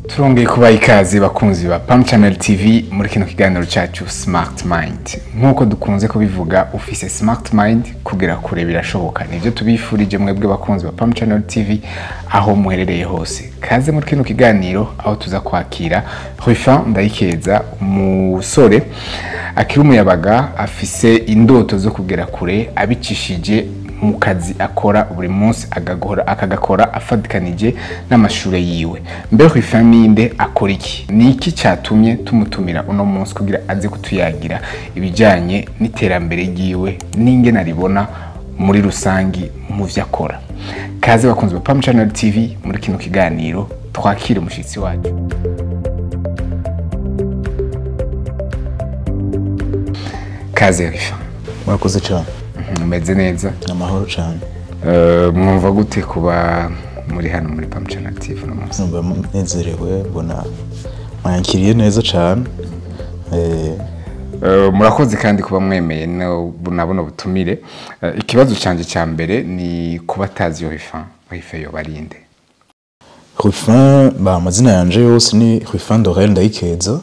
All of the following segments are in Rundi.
Turongeye kubaha ikaze bakunzi ba Pam Channel TV muri kino kiganiro cyacu Smart Mind. Nkuko dukunze kubivuga ufise Smart Mind kugera kure birashoboka. Nivyo tubifurije mwebwe bakunzi ba Pam Channel TV aho muherereye hose. Kaze muri kino kiganiro aho tuza kwakira Ruffin ndayikeza umusore akiri umuyabaga afise indoto zo kugera kure abicishije mu kazi akora buri munsi akagakora afadikanije n'amashure yiwe. Mbere Ruffin ninde akora iki? Ni iki cyatumye tumutumira uno munsi kugira aze kutuyagira ibijanye n'iterambere yiwe ninge naribona muri rusangi mu vyo akora. Kaze bakunze ba Pam Channel TV muri kino kiganiro twakire umushitsi wacu. Kaze Ruffin. Murakoze cyane. Meze neza. Amahoro cyane. Mwumva gute kuba muri hano muri Pam Channel TV no munsi? Numva nezerewe mbona mwakiriye neza cyane. Murakoze kandi kuba mwemeye nabona butumire. Ikibazo canje cya mbere ni kuba tazi Ruffin yo barinde. Ruffin ba amazina yanje yose ni Ruffin ndayikeza.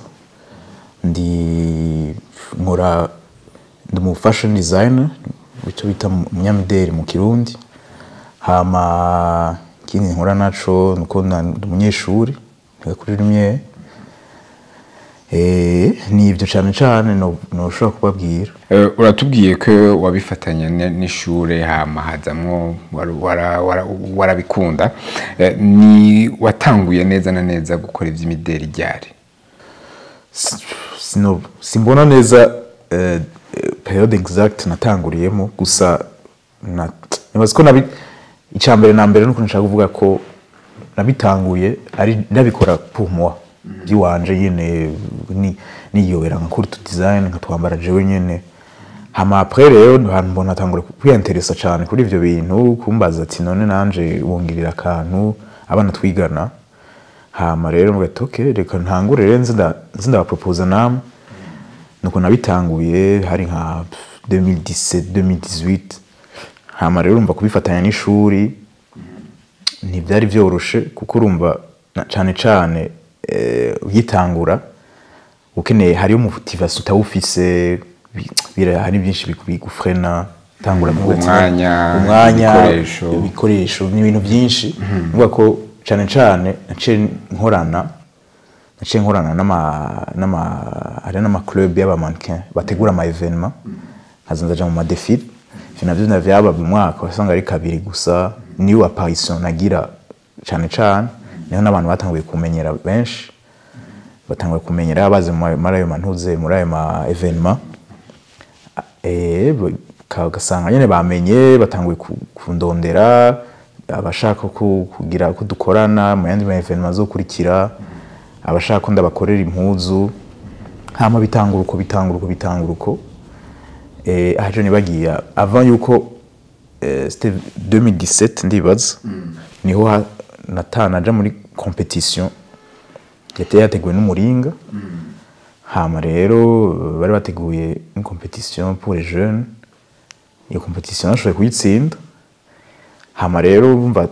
Ndi mu fashion designer icyo bita IMIDERI mu Kirundi. Hama kindi nkora naco nuko ndi umunyeshuri kuri rimwe. Ni ibyo cyane no shaka kubabwira. Uratubwiye ko wabifatanya n'ishure hama hazamwo warabikunda. Ni watanguye neza na neza gukora ivy'imideri ryari? Simbona neza periode exact natanguriyemo gusa nibaza ko icambere na mbere nuko nshaka kuvuga ko nabitanguye ari nabikora pour moi biwanje nyene niyobera nkakora tu design nkatwambara jewe nyene. Hama après rero mbona natangura kwiinteresa cyane kuri ivyo bintu kumbaza ati none nanje wongirira akantu abana twigana. Hama rero mugatoke reka ntangure rero nzinda propose namwe nuko nabitanguye hari nka 2017 2018. Hama rero umva kubifatanya n'ishuri ntibyari byoroshe kuko urumva cyane uyitangura ukeneye hari motivation utawufise hari byinshi bigufrena tangura umwanya ibikoresho n'ibintu byinshi uvuga ko cyane naciye nkorana n'ama club y'aba mannequin bategura ama evenement hazandaja mu madefile finavyo navyaba mu mwaka wasanga ari kabiri gusa niyo apparition nagira cyane niho n'abantu batanguye kumenyera benshi batanguye kumenyera abaze muri ayo mantuze muri ayo ma evenement kagasanga nyene bamenye batanguye kundondera abashaka kugira ko dukorana mu yandi ma evenement zo kurikira abashaka ko ndabakorera impuzu. Hama bitanguruko aje nibagiye avant yuko c'était 2017 ndibaza niho natanaja muri competition yateguwe n'umuringa. Hama rero bari bateguye une competition pour les jeunes. Iyo competition nashoboye kuyitsinda. Hama rero umva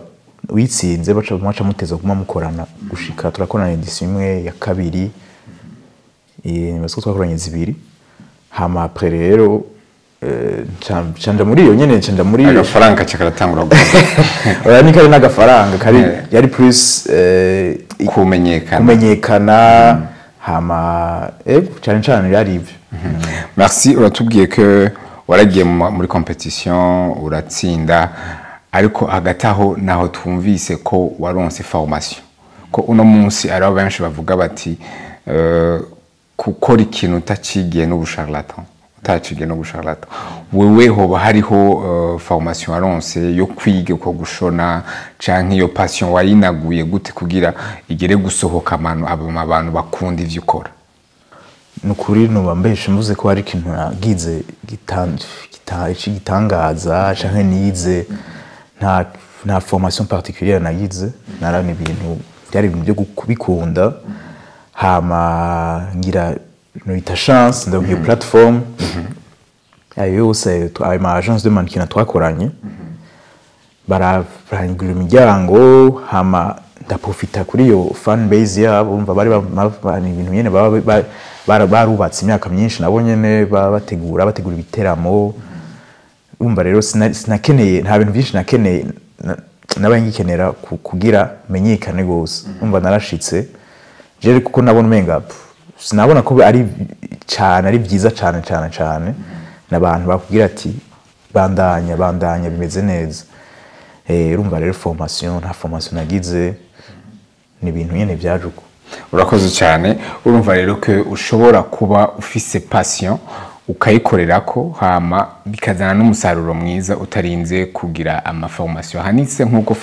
witsinze baca muteza kuma mukorana gushika turakorana edition imwe ya kabiri nibasko twakoranye zibiri. Hama après rero canja muri iyo nyene canja muri agafaranga cakaratangura gusa ni kari n'agafaranga kari yari plus kumenyekana. Hama cyane yari ivyo. Merci. Uratubwiye ko waragiye muri competition uratsinda ariko hagataho naho twumvise ko waronse formation ko uno munsi ari benshi bavuga bati gukora ikintu utacigiye n'ubushakashatsi utacigiye n'ubushakashatsi wewe hoba hariho formation waronse yo kwiga uko gushona canke iyo passion wayinaguye gute kugira igere gusohoka abantu bakunda ivyo ukora? Nukuri nubambeshe mvuze ko hari ikintu nagize gitangaza canke nize nta formation particulière nagize narani ibintu byari ibintu byo kubikunda. Hama ngira noita chance ndagiye plateforme ayo yose ayo ma agence de mannequin twakoranye barahingura imiryango. Hama ndaprofita kuri yo fan base yabo urumva bari ibintu nyene barubatse imyaka myinshi nabo nyene bategura ibiteramo urumva rero sinakeneye nta bintu byinshi nakeneye nabangikenera kugira menyekane gose urumva narashitse je kuko nabona umenga sinabona ko ari cyane ari byiza cyane nabantu bakubwira ati bandanya bimeze neza urumva rero nta formation nagize ni ibintu nyene byajuko urakoze cyane urumva rero ko ushobora kuba ufise passion ukayikorera ko hama bikazana n'umusaruro mwiza utarinze kugira amaformation hanitse nkuko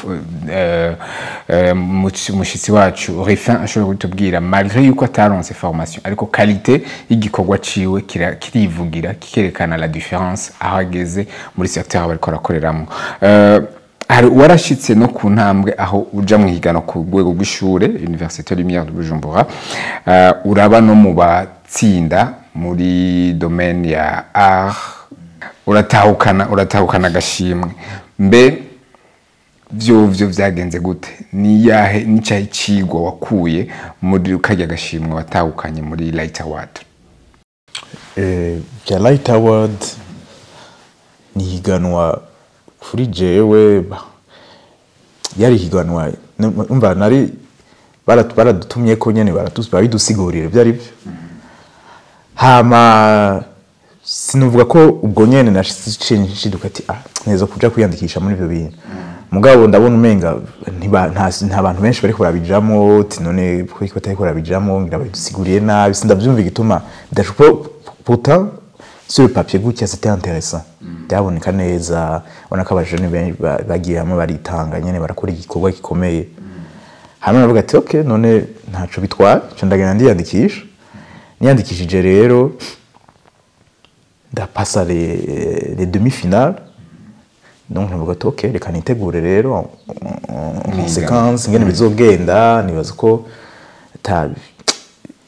mushitsi wacu Ruffin ashobora kutubwira malgré yuko ataronse formation ariko qualité y'igikorwa ciwe kirivugira kikerekana la différence ahageze muri secteur bariko rakoreramo hari warashitse no ku ntambwe aho uja mu higano ku rwego rw'ishure Université Lumière de Bujumbura uraba no mu batsinda muri domaine ya art uratahukana gashimwe mbe vyo vyagenze gute ni cyayi cigwa wakuye muri kajya gashimwe watahukanye muri Light Award ya Light Award ni higanwa kuri jewe yari higanwa umva nari baradutumye ko nyene baradusigurira byari byo hama sinuvuga ko ubwo nyene nashiduka ati neza kuja kwiyandikisha muri ibyo bintu mugabo ndabona umenga nta bantu benshi bari kurabijamo none kuko batari kurabijamo ngira badusiguriye nabi sindavyumva igituma ndashuko pourtant sur le papier gutya c'était intéressant byaboneka neza ubona ko abajene bagiye hamwe baritanga nyene barakora igikorwa gikomeye hama navuga ati okay none ntaco bitwara cyo ndagenda ndiyandikisha niyandikishije rero ndapasa les demi-finales donc navuga ati okay reka nitegure rero en séquence ngene bizogenda nibaza ko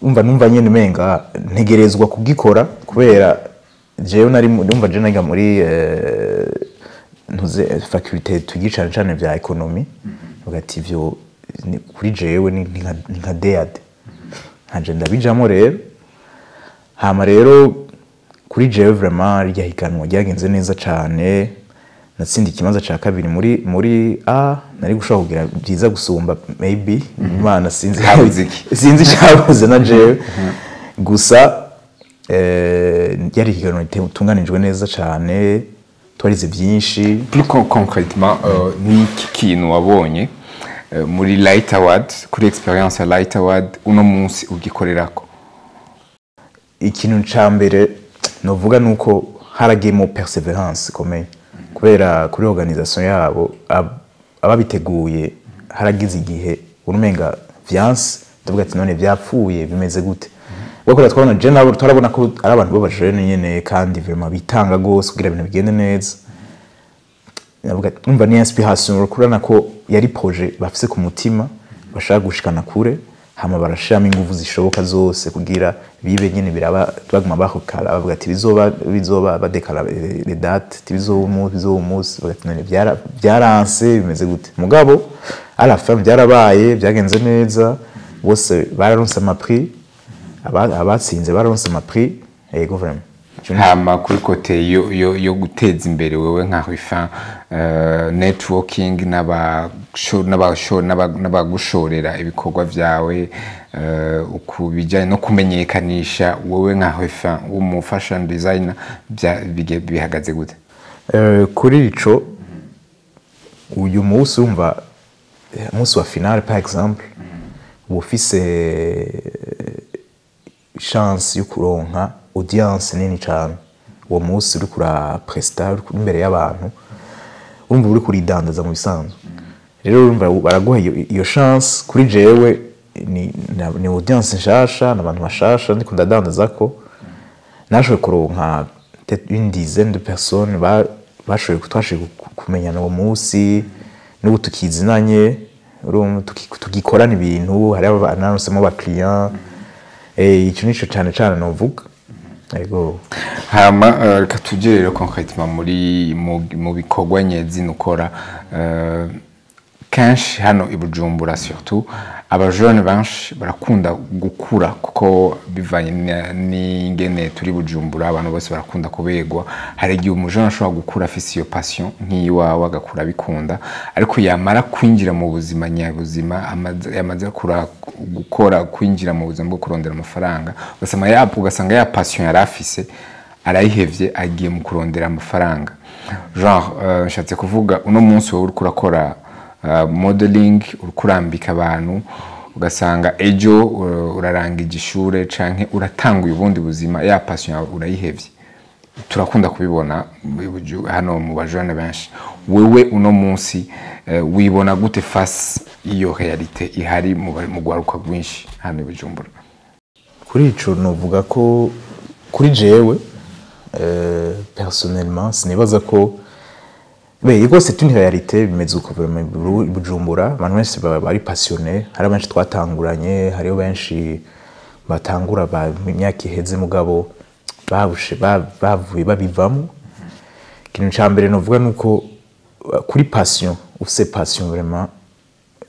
numva nyene menga ntegerezwa kugikora kubera jewe nari ndumva je naga muri ntuze faculté tugicara cyane bya economy ugati byo kuri jewe ni nka DAD haje ndabijamo rero hama rero kuri jewe vraiment ryahiganwa ryagenze neza cyane natsinda ikimanza ca kabiri muri nari gushaka kugira byiza gusumba maybe imana sinzi cyabuze na jewe gusa yari higanwa tunganijwe neza cyane twarize byinshi plus concrètement ni kintu wabonye muri Light Award kuri experience ya Light Award uno munsi ugikorerako ikintu cyambere novuga nuko haragiyemo perseverance komeye kubera kuri organisation yabo ababiteguye haragize igihe urumenga viance ndavuga ati none byapfuye bimeze gute Wakora twabona je nabo turabona ko ari abantu babajene nyene kandi vraiment bitanga gose kugira ibintu bigende neza. Navuga numva ni inspiration rukurana ko yari projet bafise ku mutima bashaka gushikana kure hama barashiramo ingufu zishoboka zose kugira bibe nyene biraba baguma bakokara bavuga ati bizoba badekara les dates bizomuzi bagatinane byaranse bimeze gute mugabo à la fin byarabaye byagenze neza bose bararonse amaprix abatsinze bararonse amaprix yego vraiment hama kuri kote yo guteza imbere wewe nka Ruffin networking n'abagushorera ibikorwa vyawe ukubijanye no kumenyekanisha wewe nka Ruffin umu fashion designer bihagaze gute kuri ico uyu munsi umva umunsi wa finale par exemple ufise chance yo kuronka audience nini cyane uwo munsi uri kura presta imbere y'abantu urumva uri kuridandaza mu bisanzwe rero urumva baraguha iyo chance kuri jewe ni audience nshasha n'abantu bashasha ndiko ndadandaza ko nashoboye kuronka une dizaine de personnes bashoboye kumenyana uwo munsi n'ubu tukizinanye tugikorana ibintu hari abanaronsemo ba client icyo nico cyane novuga yego hama reka tugere concrètement muri mu bikorwa nyezi nukora kenshi hano i Bujumbura surtout abajone benshi barakunda gukura kuko bivanye n'ingene turi Bujumbura abantu bose barakunda kubegwa hari igihe umujone ashobora gukura afise iyo passion nk'iyiwawe agakura bikunda ariko yamara kwinjira mu buzima nyabuzima yamaze gukora kwinjira mu buzima bwo kurondera amafaranga ugasanga ya passion yari afise arayihevye agiye mu kurondera amafaranga genre nshatse kuvuga uno munsi wowe uri kurakora modeling urukurambika abantu ugasanga ejo urarangije ishure canke uratanguye ubundi buzima ya passion urayihevye turakunda kubibona hano mu bajone benshi wewe uno munsi wibona gute face iyo realite ihari mu gwaruka rwinshi hano i Bujumbura kuri ico novuga ko kuri jewe personnellement sinibaza ko yego c'est une réalité bimeze uko Bujumbura abantu benshi bari passionné hari benshi twatanguranye hari benshi batangura imyaka iheze mugabo bavuye babivamo ikintu cyambere novuga nuko kuri passion ufise passion vraiment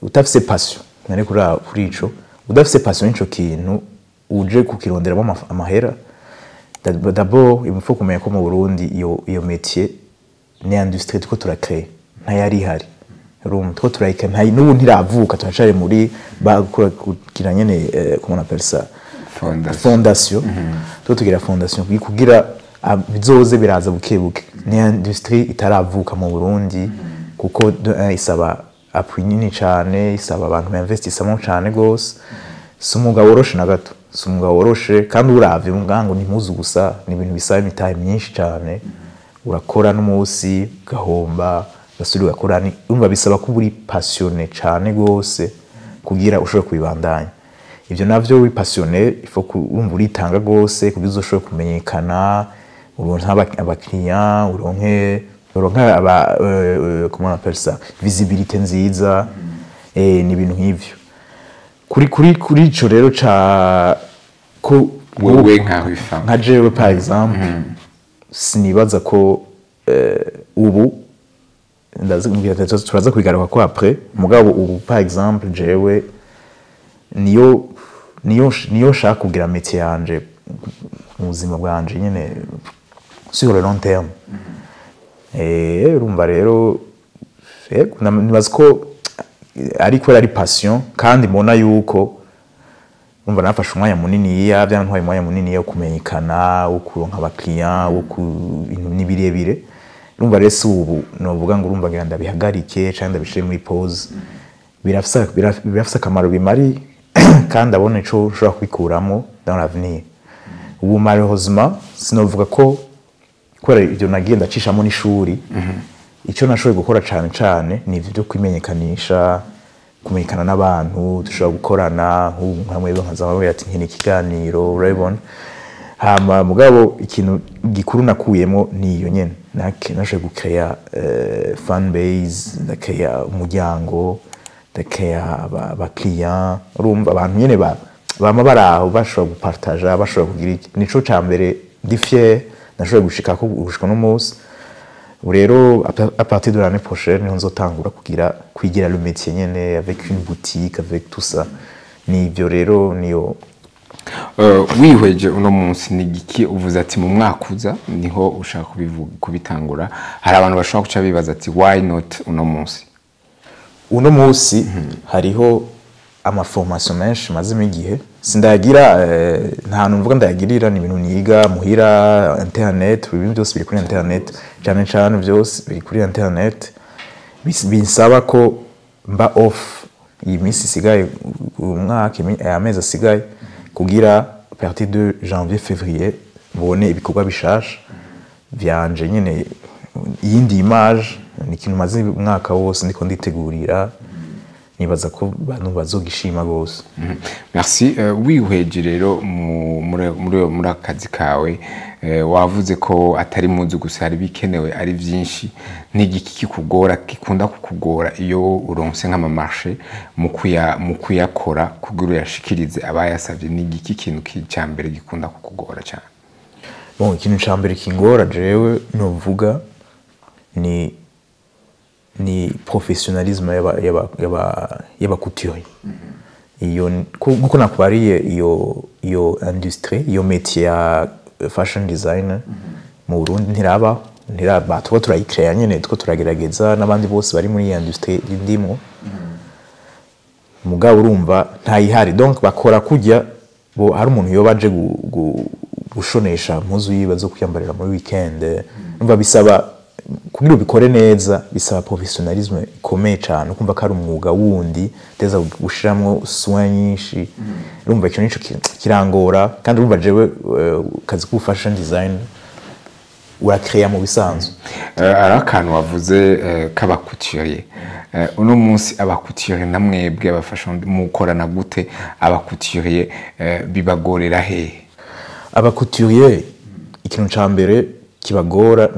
utafise passion nari kuri ico udafise passion ico kintu uje kukironderamo amahera d'abord il faut kumenya ko mu Burundi iyo métier ni industrie tuko turakrea ntayari hari two turayika n'ubu ntiravuka turacari muri bakora kugira nyene comment on appelle ça fondation tugira fondation kugira bizoze biraza bukebuke ni industrie itaravuka mu Burundi kuko isaba appui nini cyane isaba abantu b'investissement cyane gose sumuga woroshe na gato sumuga woroshe kandi uravye mugango ni muzu gusa ni ibintu bisaba imitahe myinshi cyane urakora n'umunsi gahomba gasuri gakora ni umva bisaba ko uri passionné cyane gose kugira ushobore kubibandanya ivyo navyo uri passionné il faut kumva uritanga gose kugira uzoshobore kumenyekana uronka abakiriya uronka comment on appelle ça visibilité nziza ni ibintu nk'ivyo kuri ico rero ca ko wewe nka jewe par exemple sinibaza ko ubu turaza kubigaruka ko après mugabo ubu par exemple jewe niyo shaka kugira métier yanje mu buzima bwanje nyene sur le long terme urumva rero nibaza ko ariko ari passion kandi mbona yuko umva nafashe umwanya munini byantwaye umwanya munini yo kumenyekana wo kuronka abakiriya wo nibirebire urumva rese ubu novuga ngo urumva ngira ndabihagarike cyangwa ndabishire muri pause birafisa akamaro bimari kandi abone ico ushobora kwikuramo dans l'avenir ubu malheureusement sinovuga ko ibyo nagiye ndacishamo n'ishuri icyo nashoboye gukora cyane ni ibyo kwimenyekanisha kumenyekana n'abantu dushobora gukorana nk'amwe nkazabawe ati nkene ikiganiro urabibona hama mugabo ikintu gikuru nakuyemo niyo nyene nashoboye gukrea fan base ndakrea umuryango ndakrea abakiriya urumva abantu nyene bama baraho bashobora gupartager bashobora kugira nico cyambere ndi fier nashoboye gushika no munsi rero à partir de l'année prochaine on nzotangura kwigira le métier nyene avec une boutique avec tout ça ni ibyo rero niyo wihweje uno munsi ni giki uvuze ati mu mwakuza niho ushaka kubitangura hari abantu bashobora kuca bibaza ati why not uno munsi hariho amaformation menshi maze igihe sindagira nta numvuga ndayagirira ni ibintu niga muhira internet ibintu byose biri kuri internet cyane byose biri kuri internet binsaba ko mba off iyi minsi sigaye umwaka amezi asigaye kugira à partir de janvier février mbone ibikorwa bishasha byanje nyene yindi image ni kintu maze umwaka wose ndiko nditegurira nibaza ko bantu bazogishima gose. Merci. Wihweje rero muri akazi kawe wavuze ko atari munzu gusa hari bikenewe ari byinshi n'igiki kikugora kikunda kukugora iyo uronse nk'amamarché mu kuyakora kugira yashikirize abayasavye n'igiki kintu cyambere gikunda kukugora cyane. Bon, ikintu cyambere kingora jewe novuga ni ni professionnalisme yaba couture iyo kuko nakubariye iyo industrie iyo métier ya fashion designer mu Burundi ntiraba tuba turayikrea nyene tuko turagerageza n'abandi bose bari muri industrie ndimo mugabo urumva ntayihari donc bakora kujya bo hari umuntu yo baje gushonesha impuzu yibazo kuyambarira muri weekend umva bisaba kugira ubikore neza bisaba professionnalisme ikomeye cyane ukumva ko ari umwuga wundi teza gushiramwo soin nyinshi urumva ikintu nico kirangora kandi urumva jewe kazi ku fashion design urakrea mu bisanzwe arakantu wavuze kabakuturiye uno munsi abakuturiye namwebwe abafasha mukorana gute abakuturiye bibagorera he abakuturiye ikintu ca mbere kibagora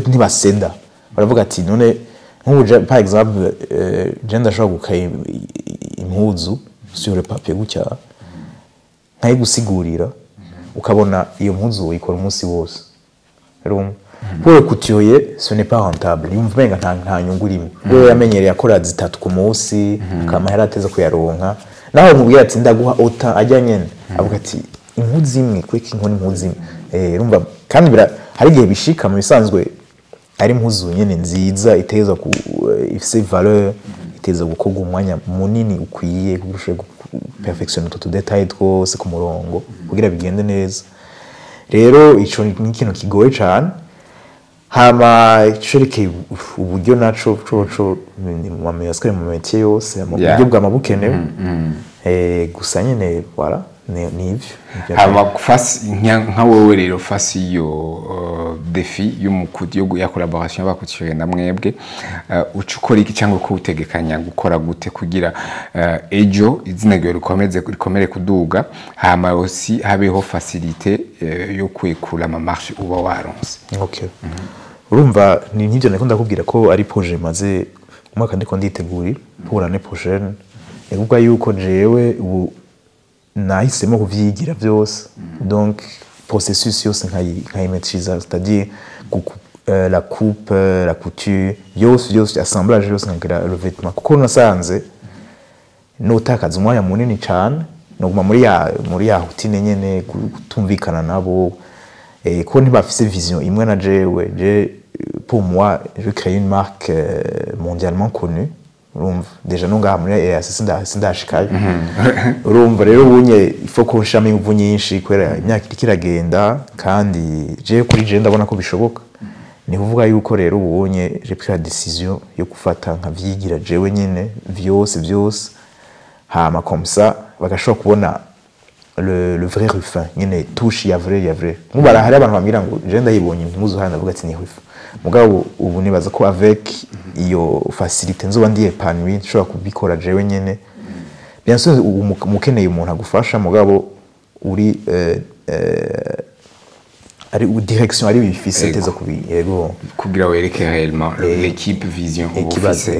ntibaseda baravuga ati none nk'ubu par exemple je ndashobora gukaya impuzu sur le papier gutya nkayigusigurira ukabona iyo mpuzu uyikora umunsi wose rero pour le couturier ce n'est pas rentable yumvenga nta nyungu rimwe we yamenyereye akora zitatu ku munsi akamahera ateza kuyaronka naho mubwira ati ndaguha ota ajya nyene avuga ati impuzu imwe kweki inkoni impuzu imwe urumva kandi hari gihe bishika mu bisanzwe ari impuzu nyene nziza iteza ku ifise valeur iteza gukorwa umwanya munini ukwiye kurusha perfectionner tout détail twose ku murongo kugira bigende neza rero ico ni ikintu kigoye cyane hama icereke uburyo naco ni mu mamenyestre mu métier yose mu buryo bw'amabukenewe gusa nyene voilà ni ivyo hama face nka wewe rero face iyo défi yo ya collaboration y'abakuturiye na mwebwe ucukora iki cyangwa ko utegekanya gukora gute kugira ejo izina ryo rikomere kuduga hama aussi habeho facilité yo kwekura ama marché uba waronse. Okay. Urumva ni nk'ivyo nakunda kubwira ko ari projet maze umwaka ndiko nditegurira pour l'année prochaine evuga yuko jewe ubu nahisemo kuvyigira byose donc processus yose nkayimetriza c'est-à-dire la coupe la couture yose assemblage yose nkagira le vêtement kuko nasanze notakaza umwanya munini cyane no guma muri ya routine nyene kutumvikana nabo ko ntibafise vision imwe na jewe pour moi je crée une marque mondialement connue urumva deja nunga muri sindashikaye urumva rero ubunye ifo ko nshama inguvu nyinshi kwera imyaka ikiragenda kandi je kuri je ndabona ko bishoboka ni kuvuga yuko rero ubunye j'ai pris la décision yo gufata nkavyigira jewe nyene vyose hama comme ça bagashobora kubona le vrai Ruffin nyene touche ya vrai mubara hari abantu bambira ngo je ndayibonye impuzu hano avuga ati ni Ruffin mugabo ubu nibaza ko avec iyo facilité nzoba ndiye panwi nshobora kubikora jewe nyene bien sûr umukeneye umuntu agufasha mugabo uri ari direction ari bifise teza kubiyego kugira wereke réellement l'équipe vision office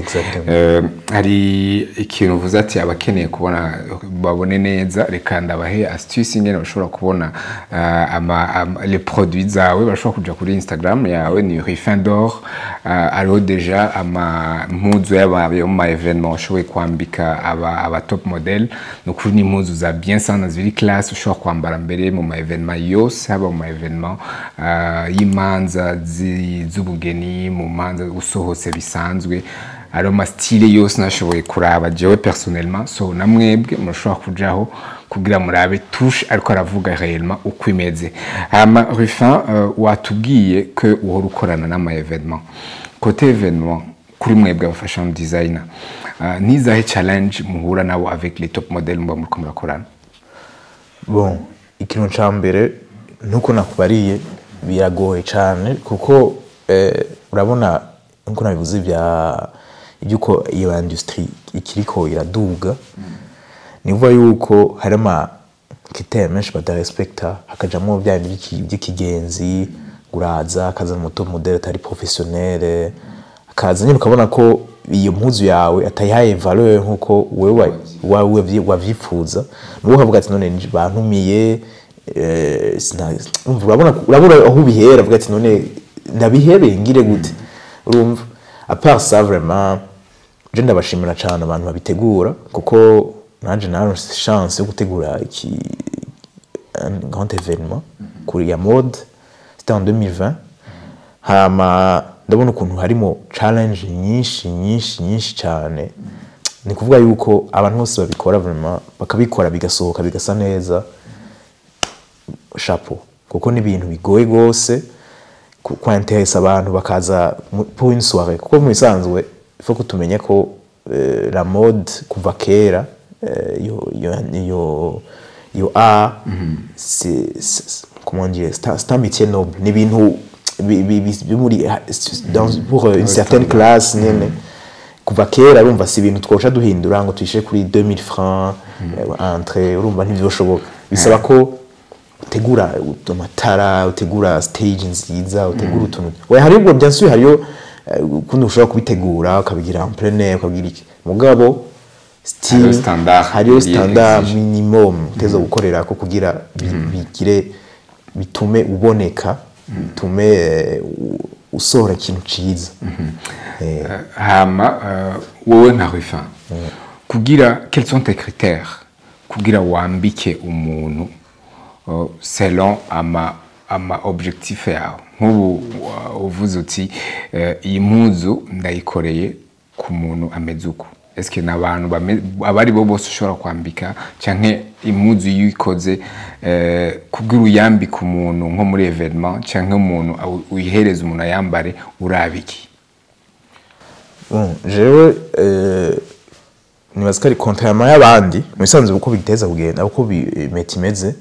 hari ikintu uvuze ati abakeneye kubona babone neza reka ndabahe astuce ingene bashobora kubona les produits zawe bashobora kuja kuri Instagram yawe ni Ruffin d'or alors déjà mpuzu y'abaye mu événement ushoboye kwambika aba top model no kuri ni mpuzu za bien sana ziri classe ushobora kwambara mbere mu événement yose haba mu événement y'imanza z'ubugeni mu manza usohose bisanzwe aro ma style yose nashoboye kuraba jewe personnellement so namwebwe mushobora kujaho kugira murabe touche ariko aravuga réellement uko imeze hama Ruffin watubwiye ko uhora ukorana n'ama événement côté événement kuri mwebwe aba fashion designer nizahe challenge muhura nabo avec les top modèles mba muri murakorana bon ikintu ca mbere nuko nakubariye biragoye cyane kuko urabona nko nabivuze ibyuko iyo industrie ikiriko iraduga nivuga yuko harama kiteme badarespecta hakajamo by'ikigenzi guraza akaza mu top model atari professionnel akaza nyine ukabona ko iyo mpuzu yawe atayihaye valeur nkuko wewe wavyifuza nuko ukavuga ati none bantumiye urabona aho bihera avuga ati none ndabihebe ngire gute urumva à part ça vraiment je ndabashimira cyane abantu babitegura kuko nanje naronse chance yo gutegura un grand événement kuri ya mode c'était en 2020 hama ndabona ukuntu harimo challenge nyinshi cyane ni kuvuga yuko abantu bose babikora vraiment bakabikora bigasohoka bigasa neza chapeau kuko ni ibintu bigoye gose kwantesa abantu bakaza pour une soirée kuko mu bisanzwe faut que tumenye ko la mode kuva kera yo c'est comment dire c'est un métier noble ni bintu pour une certaine classe nene kuva kera urumva si ibintu twosha duhindura ngo tuyishe kuri 2000 francs entrée urumva ntivyoshoboka bisaba ko utegura amatara utegura stage nziza utegura utuntu we hari ubwo bien sûr hariyo kundi ushobora kubitegura ukabigira en plein air ukabigira iki mugabo style hariyo standard minimum tezo gukorera ko kugira bigire bitume uboneka bitume usohora ikintu ciza hama wowe nka Ruffin kugira quels sont tes critères kugira wambike umuntu selon ama objectif yawe nk'ubu uvuze uti iyi mpuzu ndayikoreye ku muntu ameze uko est-ce que nabantu abari bo bose ushobora kwambika canke impuzu yikoze kugira uyambika umuntu nko muri evenement canke umuntu uyihereza umuntu ayambare urabiki bon jewe nibaza ko ari contrairement y'abandi musanze uko biteza kugenda uko bimetimeze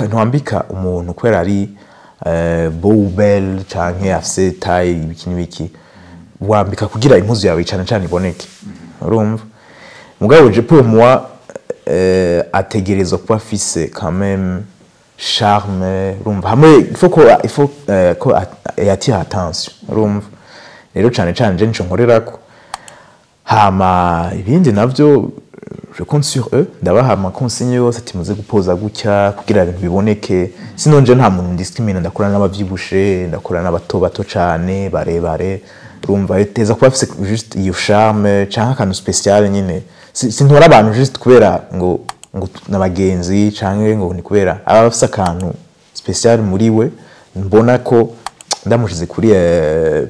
ntwambika umuntu kwera ari beau belle canke afise taille ibiki wambika kugira impuzu yawe cyane iboneke urumva mugabo je pour moi ategerezwa kuba afise quand même charme urumva hamwe il faut ko attire attention urumva rero cyane je nico nkorerako hama ibindi navyo je compte sur eux ndabaha ama consigne yose timuze gupoza gutya kugira ibintu biboneke sinon je nta muntu ndiscriminate ndakora n'abavyibushe ndakora n'abato cyane barebare urumva teza kuba afise juste iyo charme cyangwa akantu spécial nyine sintora abantu juste kubera ngo nabagenzi cyangwa ngo ni kubera aba afise akantu spécial muri we mbona ko ndamushize kuri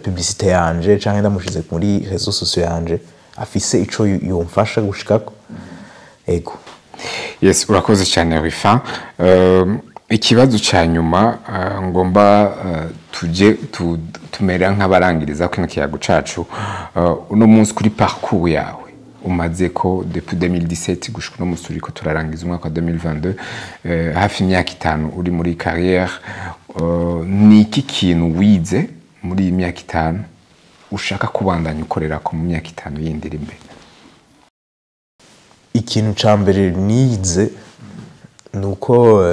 publicité yanje cyangwa ndamushize muri réseaux sociaux yanje afise ico yomfasha gushikako ego yes urakoze cyane Ruffin ikibazo cya nyuma ngomba tuje tumera nk'abarangiriza kino kiyago cacu uno munsi kuri parcours yawe umaze ko depuis 2017 gushika no musuri ko turarangiza umwaka wa 2022 hafi imyaka 5 uri muri carrière ni iki kintu wize muri imyaka 5 ushaka kubandanya ukorera ko mu myaka 5 yindi imbere ikintu ca mbere nize nuko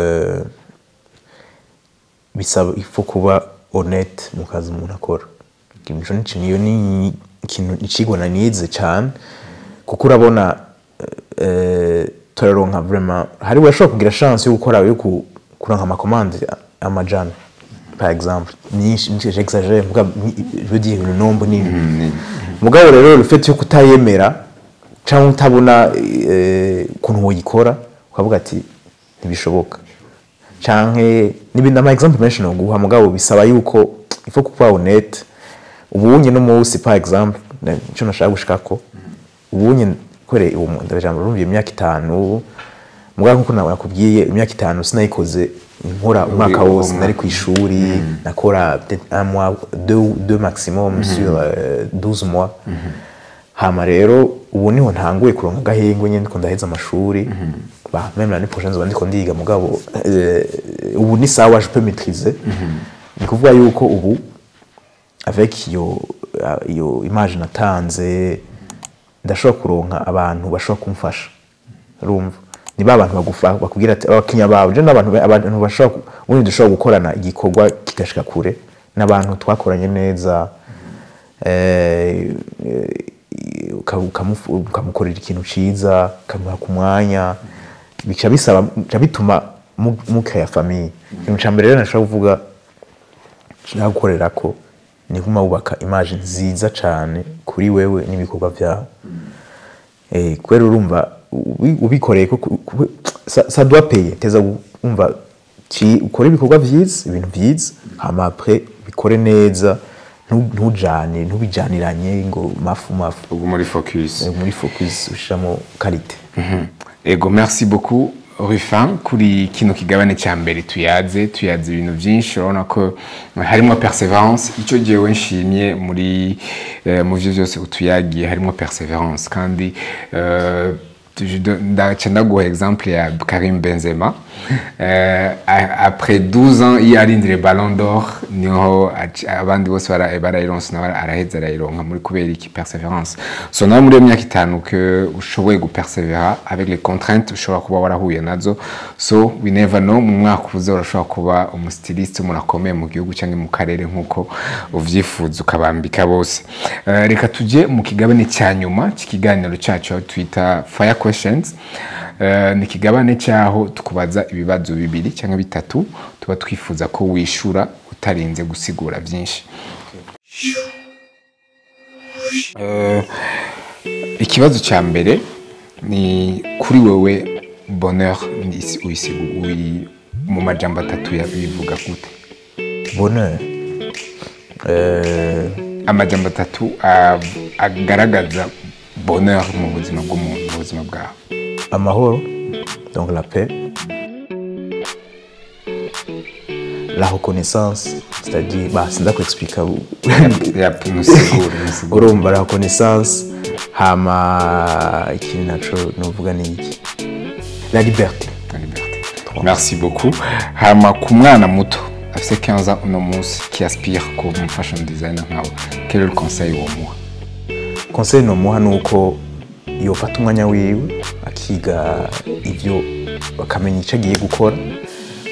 bisaba ifo kuba honnête mu kazi umuntu akora ikintu niyo ni ikintu icigona nize cyane kuko urabona turaronka vraiment hari washobora kugira chance yo gukora yo kuranka ama commande amajana par exemple ni j'exagère je veux dire le nombre ni mugabo rero le fait yo kutayemera cyangwa utabona kuntu woyikora ukavuga ati ntibishoboka canke nibindi ama example menshi no guha mugabo bisaba yuko ifo kuba honnête ubunye no munsi par exemple cyo nashaka gushikako ubunye kore uwo ndabijambo rumviye imyaka 5 mugabo nkuko nakubwiye imyaka 5 sinayikoze nkora umwaka wose nari ku ishuri nakora peut-être un mois deux maximum sur 12 mois hama rero ubu niho ntanguye kuronka gahengwe nyene ko ndaheza amashuri ba même l'année prochaine ndiko ndiga mugabo ubu ni sawa je peux maîtriser ni kuvuga yuko ubu avec yo image natanze ndashobora kuronka abantu bashobora kumfasha urumva ni abantu bakubwira ati abakinya bawe je n'abantu bashobora ubundi dushobora gukorana igikorwa kigashika kure n'abantu twakoranye neza ukamukorera ikintu ciza ukamuha ku mwanya bica bisaba bituma mukaya famille ikintu ca mbere rero nashaka kuvuga gukorera ko ni kuma ubaka image nziza cyane kuri wewe n'ibikorwa byawe kwera urumva ubikoreye ko ça doit payer teza umva ukora ibikorwa byiza ibintu byiza hama après bikore neza ntubijaniranye ngo mafu muri focus ushamo qualité. Ego, merci beaucoup Ruffin kuri kino kigabane cya mbere tuyaze ibintu byinshi urabona ko harimo perseverance icyo gihe nshimye muri mu byo byose utuyagiye harimo perseverance kandi ndaguha exemple ya Karim Benzema après 12 ans il arindire Ballon d'Or niho abandi bose barayironse nawe araheza arayironka muri kubera iki perseverance so nawe muri myaka 5 que ushoboye gupersevera avec les contraintes ushobora kuba warahuye nazo so we never know mu mwaka uza urashobora kuba umustiliste murakomeye mu gihugu cyangwa mu karere nkuko uvyifuza ukabambika bose reka tujye mu kigabane cya nyuma cy'ikiganiro cyacu twita fire questions ni kigabane cyaho tukubaza ibibazo bibiri cyangwa bitatu tuba twifuza ko wishura utarinze gusigura byinshi. Ikibazo cya mbere ni kuri wewe bonheur ni mu majambo atatu yabivuga gute? Bonheur amajambo atatu agaragaza bonheur mu buzima bw'umuntu mu buzima bwawe. Amahoro, donc la paix, la reconnaissance, c'est-à-dire c'est là qu'on explique urumva la reconnaissance hama ikintu naco novuga niki la liberté. Merci beaucoup. Hama ku mwana muto afite 15 ans uno munsi qui aspire comme fashion designer nkawe quel est le conseil wo muha? Conseil no muha nuko yofata umwanya wiwe akiga ivyo bakamenya icyo agiye gukora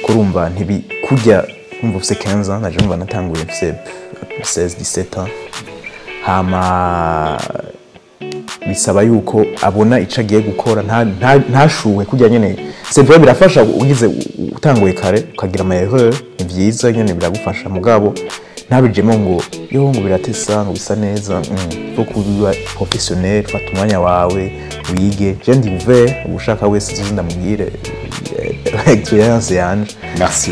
kurumva ntibi kujya umva ufite 15 ans naje umva natanguye mfite 16-17 ans hama bisaba yuko abona icyo agiye gukora ntashuwe kujya nyene c'est vrai birafasha ugize utanguye kare ukagira ama erreur ni byiza nyene biragufasha mugabo ntabijemo ngo yo ngo biratesa ngo bisa neza faut kuba professionnel fata umwanya wawe wige je ndi ouvert ushaka wese ndamubwire experience yanje. Merci.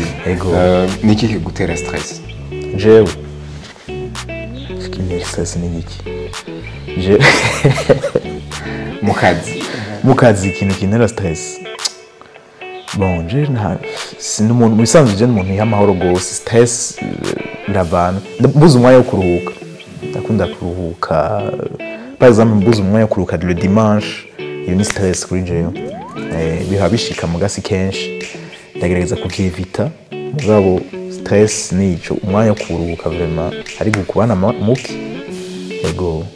Niki kigutera stress? Jewe kini stress ni niki je mukazi ikintu kinera stress bon je nta sindi umuntu musanzwe je umuntu y'amahoro gose stress ndavana mbuze umwanya wo kuruhuka ndakunda kuruhuka par exemple mbuze umwanya wo kuruhuka le dimanche iyo ni stress kuri jewe biha bishika mu gasi kenshi ndagerageza kuvyevita mugabo stress nico umwanya wo kuruhuka vraiment ari gukubana muki. Ego.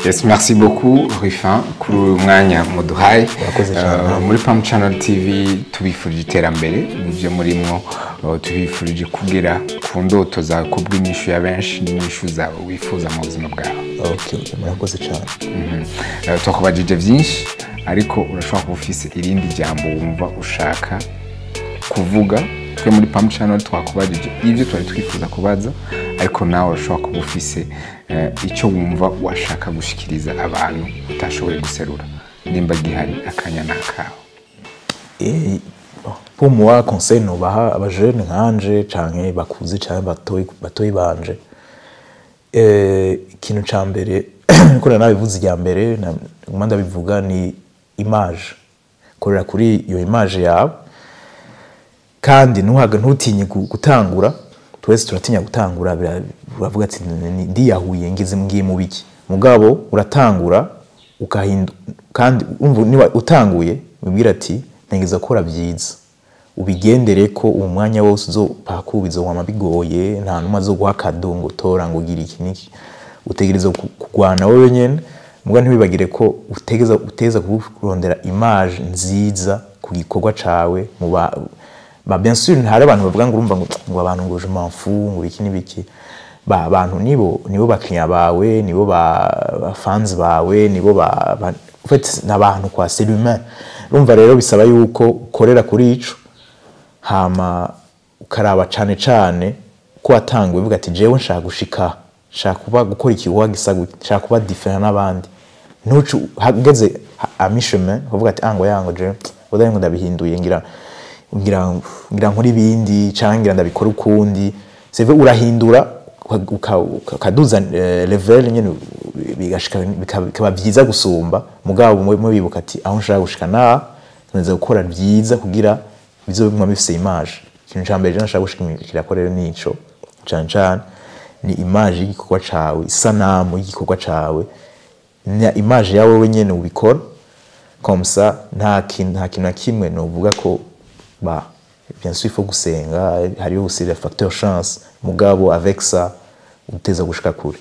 Yes, merci beaucoup Ruffin kuri umwanya muduhaye muri Pam Channel TV tubifurije iterambere n'ibyo murimo tubifurije kugira ku ndoto za kubw'inyishu ya benshi n'inyishu zawe wifuza mu buzima bwawe. Okay, murakoze cyane. Twakubajije byinshi ariko urashobora kuba ufise irindi jambo wumva ushaka kuvuga twe muri Pam Channel twakubajije ibyo twari twifuza kubaza ariko nawe urashobora kuba ufise icyo wumva washaka gushikiriza abantu utashoboye guserura nimba gihari akanya nakawe. Pour moi conseil no baha abajeune nkanje canke bakuze canke batoyi banje ikintu ca mbere ko nabivuze ijya mbere ngomba bivuga ni image korera kuri iyo image yawe kandi ntutinye gutangura twese turatinya gutangura uravuga ati ndiyahuye ngize mbwiye mu biki mugabo uratangura ukahindu kandi niba utanguye ubwira ati ntegeza gukora byiza ubigendere ko uwo mwanya wose uzopakubizo wama bigoye nta numa zo guha kadongo tora ngo gira iki niki utegereza kugwana wowe nyene muga ntibibagire ko uteza kurondera image nziza ku gikorwa cawe mu bien sûr hari abantu bavuga ngo urumva ngo abantu ngo je m'en fous ngo iki nibiki abantu nibo bakiriya bawe nibo ba fans bawe nibo en fait n'abantu kwa c'est l'humain urumva rero bisaba yuko ukorera kuri ico hama ukaraba cane ko watanguye uvuga ati jewe nshaka gushika shaka kuba gukora ikiwa gisa shaka kuba different n'abandi ntucu hageze amisheme uvuga ati ango yango je udari ngo ndabihinduye ngira nkuri bindi cangira ndabikora ukundi seve urahindura ukaduza level nyene bigashika bikaba byiza gusumba mugabo mu bibuka ati aho nshaka gushikana nza gukora byiza kugira bizobimwa bifise image ikintu cyambere je nashaka gushikira ko rero nico cancan ni image y'igikorwa cawe isanamu y'igikorwa cawe ni image yawe wenyene ubikora comme ça nta kintu na kimwe no uvuga ko ba bien sûr il faut gusenga hari aussi le facteur chance mugabo avec ça uteza gushika kure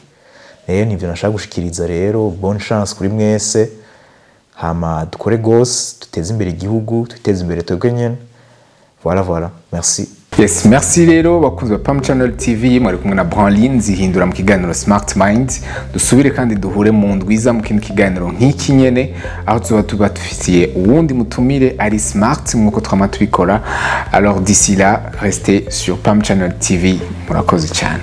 rero nivyo nashaka gushikiriza rero bonne chance kuri mwese hama dukore gose tuteze imbere igihugu tuteze imbere twebwe nyene voilà merci. Yes, merci rero bakunzi ba Pam Channel TV mwari kumwe na Branly Nzihindura mu kiganiro Smart Mind dusubire kandi duhure mu ndwiza mu kintu kiganiro nk'iki nyene aho tuba dufitiye uwundi mutumire ari smart nkuko twama tubikora. Alors d'ici là restez sur Pam Channel TV murakoze cyane.